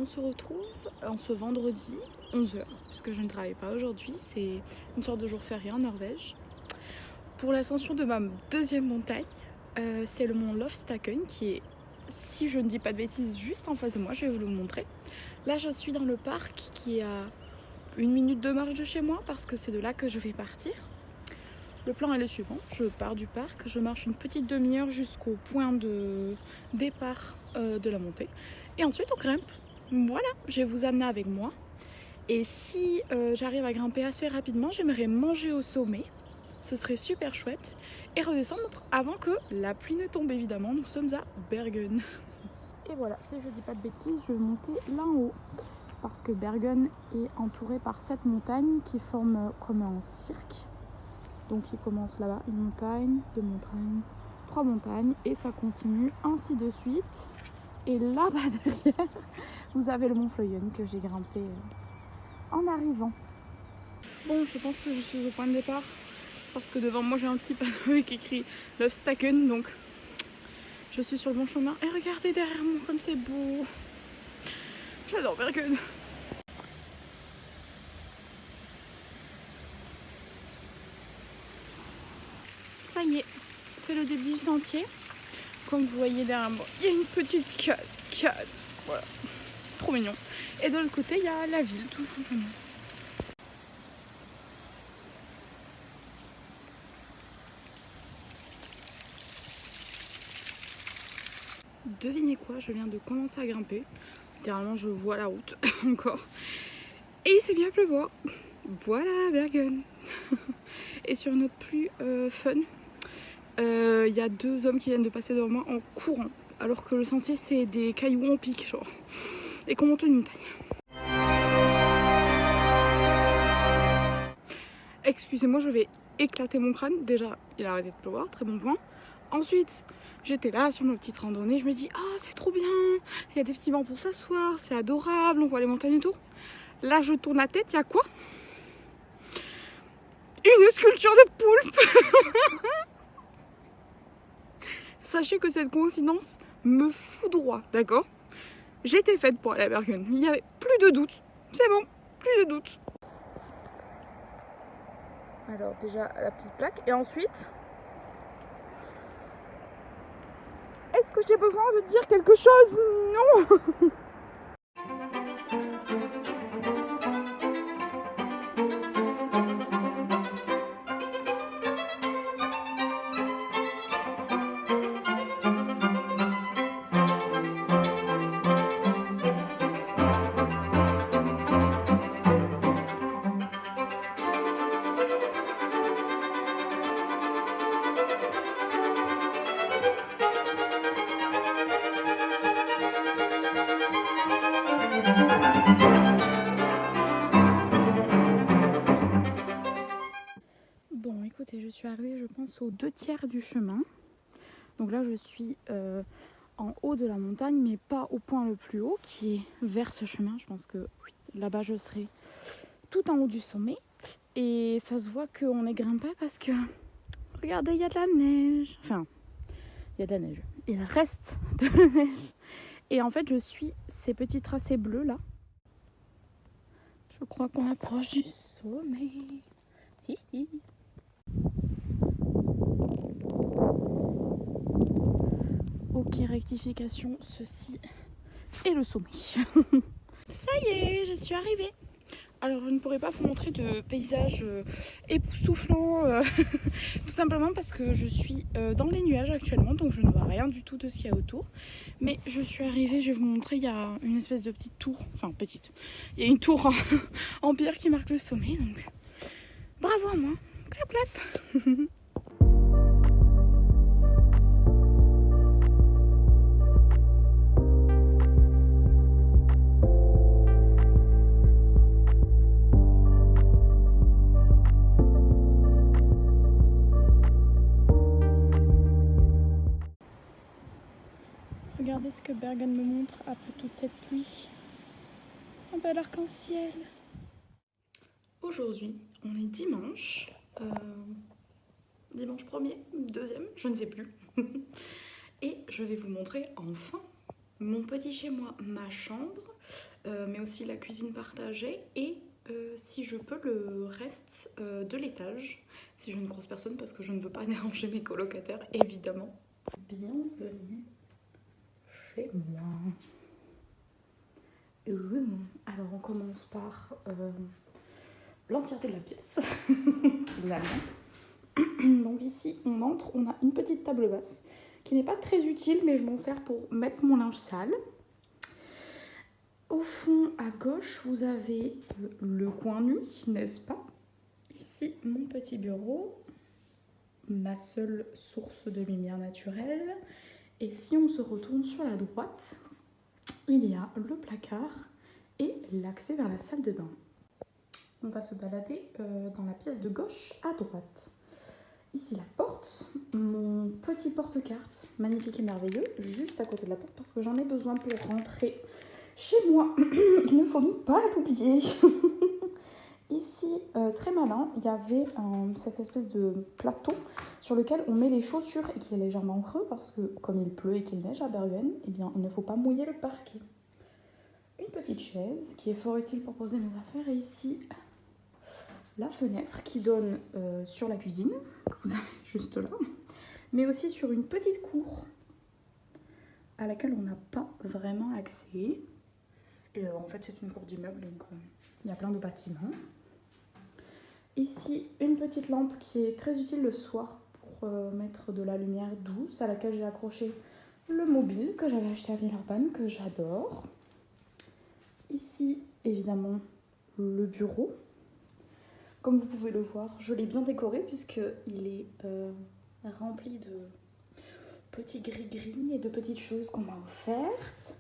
se retrouve en ce vendredi 11h, puisque je ne travaille pas aujourd'hui, c'est une sorte de jour férié en Norvège. Pour l'ascension de ma deuxième montagne, c'est le mont Lofstakken qui est, si je ne dis pas de bêtises, juste en face de moi, je vais vous le montrer. Là je suis dans le parc qui est à 1 minute de marche de chez moi parce que c'est de là que je vais partir. Le plan est le suivant, je pars du parc, je marche une petite demi-heure jusqu'au point de départ de la montée et ensuite on grimpe. Voilà, je vais vous amener avec moi et si j'arrive à grimper assez rapidement, j'aimerais manger au sommet, ce serait super chouette et redescendre avant que la pluie ne tombe évidemment, nous sommes à Bergen. Et voilà, si je dis pas de bêtises, je vais monter là en haut parce que Bergen est entouré par 7 montagnes qui forment comme un cirque. Donc il commence là-bas, une montagne, 2 montagnes, 3 montagnes et ça continue ainsi de suite. Et là-bas derrière, vous avez le mont Fløyen que j'ai grimpé en arrivant. Bon, je pense que je suis au point de départ parce que devant moi j'ai un petit panneau avec écrit Lofstakken, donc je suis sur le bon chemin. Et regardez derrière moi comme c'est beau. J'adore Bergen. Ça y est, c'est le début du sentier. Comme vous voyez derrière moi, il y a une petite cascade. Voilà, trop mignon. Et de l'autre côté, il y a la ville, tout simplement. Devinez quoi, je viens de commencer à grimper. Littéralement, je vois la route encore. Et il s'est mis à pleuvoir. Voilà, Bergen. Et sur une note plus fun, il y a 2 hommes qui viennent de passer devant moi en courant. Alors que le sentier, c'est des cailloux en pic, genre. Et qu'on monte une montagne. Excusez-moi, je vais éclater mon crâne. Déjà, il a arrêté de pleuvoir, très bon point. Ensuite, j'étais là sur ma petite randonnée. Je me dis, oh, c'est trop bien. Il y a des petits bancs pour s'asseoir, c'est adorable, on voit les montagnes et tout. Là, je tourne la tête, il y a quoi? Une sculpture de poulpe. Sachez que cette coïncidence me foudroie, d'accord? J'étais faite pour aller à Bergen. Il n'y avait plus de doute. C'est bon, plus de doute. Alors déjà la petite plaque et ensuite, est-ce que j'ai besoin de dire quelque chose? Non. Bon, écoutez, je suis arrivée, je pense, aux 2/3 du chemin. Donc là, je suis en haut de la montagne, mais pas au point le plus haut, qui est vers ce chemin. Je pense que oui, là-bas, je serai tout en haut du sommet. Et ça se voit qu'on est grimpé parce que, regardez, il y a de la neige. Enfin, il y a de la neige. Il reste de la neige. Et en fait, je suis ces petits tracés bleus là. Je crois qu'on approche du sommet. Hihi. Ok, rectification, ceci est le sommet. Ça y est, je suis arrivée. Alors je ne pourrais pas vous montrer de paysage époustouflant, tout simplement parce que je suis dans les nuages actuellement, donc je ne vois rien du tout de ce qu'il y a autour. Mais je suis arrivée, je vais vous montrer, il y a une espèce de petite tour, enfin petite, il y a une tour en pierre qui marque le sommet, donc bravo à moi, clap clap. Regardez ce que Bergen me montre après toute cette pluie. Un bel arc-en-ciel. Aujourd'hui, on est dimanche. Dimanche 1er, 2e, je ne sais plus. Et je vais vous montrer enfin mon petit chez moi, ma chambre. mais aussi la cuisine partagée et si je peux le reste de l'étage, si je suis une grosse personne parce que je ne veux pas déranger mes colocataires évidemment. Bienvenue chez moi. Alors on commence par l'entièreté de la pièce, finalement. Donc ici on entre, on a une petite table basse qui n'est pas très utile mais je m'en sers pour mettre mon linge sale. Au fond à gauche vous avez le coin nuit, n'est-ce pas? Ici mon petit bureau, ma seule source de lumière naturelle. Et si on se retourne sur la droite, il y a le placard et l'accès vers la salle de bain. On va se balader dans la pièce de gauche à droite. Ici la porte, mon petit porte-carte, magnifique et merveilleux, juste à côté de la porte parce que j'en ai besoin pour rentrer chez moi. Il ne faut donc pas l'oublier. Ici, très malin, il y avait cette espèce de plateau sur lequel on met les chaussures et qui est légèrement creux parce que comme il pleut et qu'il neige à Bergen, eh bien, il ne faut pas mouiller le parquet. Une petite chaise qui est fort utile pour poser mes affaires et ici la fenêtre qui donne sur la cuisine que vous avez juste là, mais aussi sur une petite cour à laquelle on n'a pas vraiment accès. Et en fait c'est une cour d'immeuble donc il y a plein de bâtiments. Ici, une petite lampe qui est très utile le soir pour mettre de la lumière douce à laquelle j'ai accroché le mobile que j'avais acheté à Villeurbanne, que j'adore. Ici, évidemment, le bureau. Comme vous pouvez le voir, je l'ai bien décoré puisqu'il est rempli de petits gris-gris et de petites choses qu'on m'a offertes.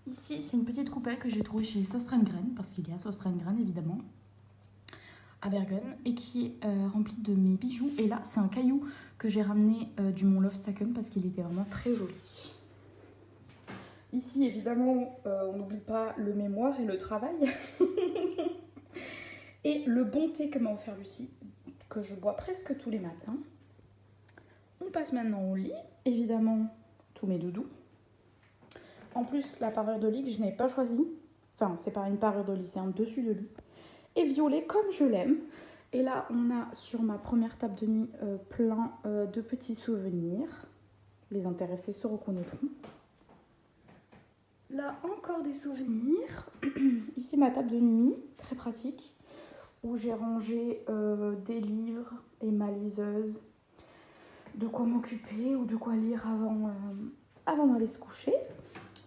Ici, c'est une petite coupelle que j'ai trouvée chez Søstrene parce qu'il y a Søstrene évidemment à Bergen et qui est rempli de mes bijoux. Et là c'est un caillou que j'ai ramené du mont Lofstaken parce qu'il était vraiment très joli. Ici évidemment on n'oublie pas le mémoire et le travail et le bon thé que m'a offert Lucie que je bois presque tous les matins. On passe maintenant au lit, évidemment tous mes doudous. En plus la parure de lit que je n'ai pas choisie, enfin c'est pas une parure de lit, c'est un dessus de lit et violet comme je l'aime. Et là on a sur ma première table de nuit plein de petits souvenirs. Les intéressés se reconnaîtront. Là encore des souvenirs. Ici ma table de nuit, très pratique, où j'ai rangé des livres et ma liseuse, de quoi m'occuper ou de quoi lire avant d'aller se coucher.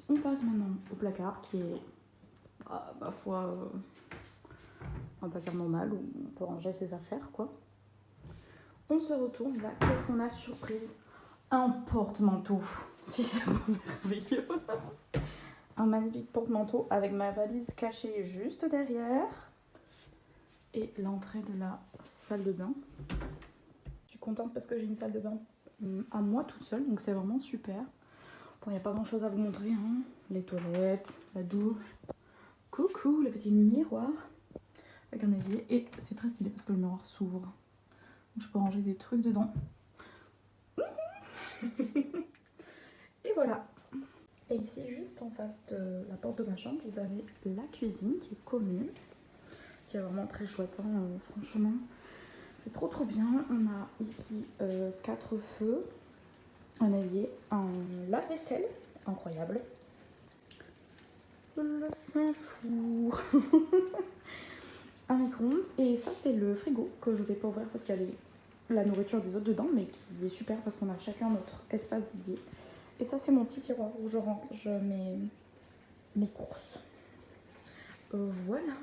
On passe maintenant au placard qui est ma foi un placard normal où on peut ranger ses affaires quoi. On se retourne là, qu'est-ce qu'on a? Surprise, un porte-manteau. Si c'est pas merveilleux. Un magnifique porte-manteau avec ma valise cachée juste derrière et l'entrée de la salle de bain. Je suis contente parce que j'ai une salle de bain à moi toute seule, donc c'est vraiment super. Bon, il n'y a pas grand chose à vous montrer, hein. Les toilettes, la douche, coucou, le petit miroir avec un évier et c'est très stylé parce que le miroir s'ouvre. Donc je peux ranger des trucs dedans. Et voilà. Et ici, juste en face de la porte de ma chambre, vous avez la cuisine qui est commune, qui est vraiment très chouette, hein, franchement. C'est trop bien. On a ici 4 feux, un évier, un lave-vaisselle, incroyable. Le Saint-Four, un micro-ondes. Et ça, c'est le frigo que je vais pas ouvrir parce qu'il y a la nourriture des autres dedans, mais qui est super parce qu'on a chacun notre espace dédié. Et ça, c'est mon petit tiroir où je range mes courses. Voilà.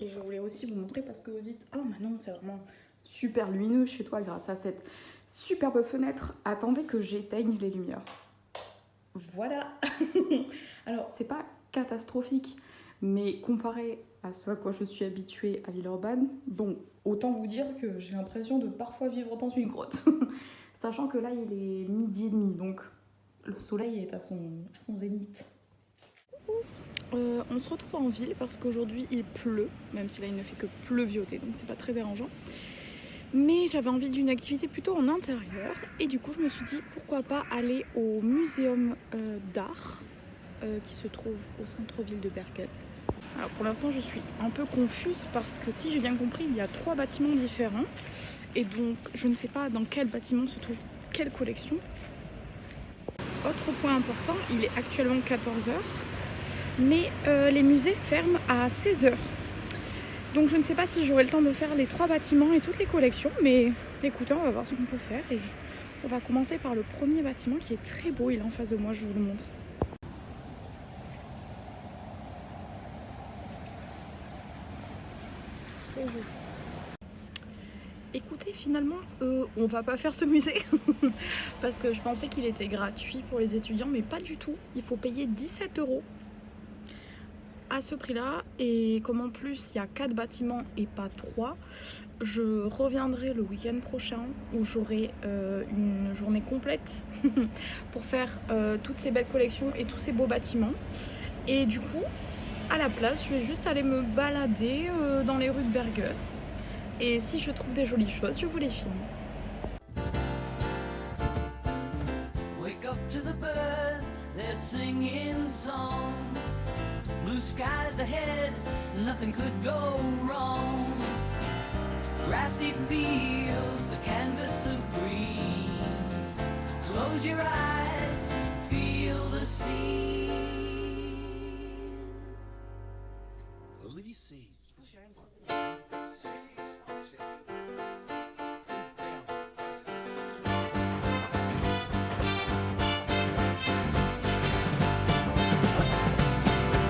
Et je voulais aussi vous montrer parce que vous dites « Oh, Manon, c'est vraiment super lumineux chez toi grâce à cette superbe fenêtre. Attendez que j'éteigne les lumières. » Voilà. Alors, c'est pas catastrophique, mais comparé à ce à quoi je suis habituée à Villeurbanne, bon, autant vous dire que j'ai l'impression de parfois vivre dans une grotte. Sachant que là, il est 12h30, donc le soleil est à son zénith. On se retrouve en ville parce qu'aujourd'hui il pleut, même si là il ne fait que pleuvioter, donc c'est pas très dérangeant. Mais j'avais envie d'une activité plutôt en intérieur. Et du coup, je me suis dit pourquoi pas aller au muséum d'art qui se trouve au centre-ville de Bergen. Alors pour l'instant, je suis un peu confuse parce que si j'ai bien compris, il y a 3 bâtiments différents. Et donc, je ne sais pas dans quel bâtiment se trouve quelle collection. Autre point important, il est actuellement 14h. Mais les musées ferment à 16h. Donc je ne sais pas si j'aurai le temps de faire les 3 bâtiments et toutes les collections, mais écoutez, on va voir ce qu'on peut faire et on va commencer par le premier bâtiment qui est très beau, il est en face de moi, je vous le montre. Très beau. Écoutez, finalement, on va pas faire ce musée parce que je pensais qu'il était gratuit pour les étudiants, mais pas du tout, il faut payer 17 € à ce prix-là, et comme en plus il y a 4 bâtiments et pas 3, je reviendrai le week-end prochain où j'aurai une journée complète pour faire toutes ces belles collections et tous ces beaux bâtiments. Et du coup, à la place, je vais juste aller me balader dans les rues de Bergen. Et si je trouve des jolies choses, je vous les filme. Wake up to the birds, they're singing songs. Blue skies ahead, nothing could go wrong. Grassy fields, a canvas of green. Close your eyes, feel the sea. Ulysses.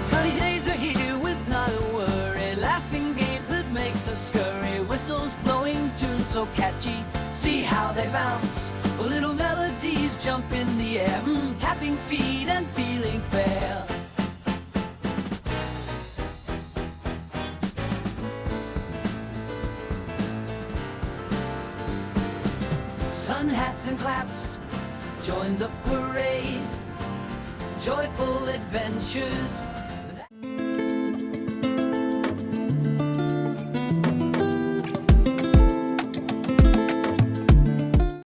Sunny days are here with not a worry, laughing games that makes us scurry, whistles blowing tunes so catchy, see how they bounce, little melodies jump in the air, tapping feet and feeling fair. Sun hats and claps join the parade, joyful adventures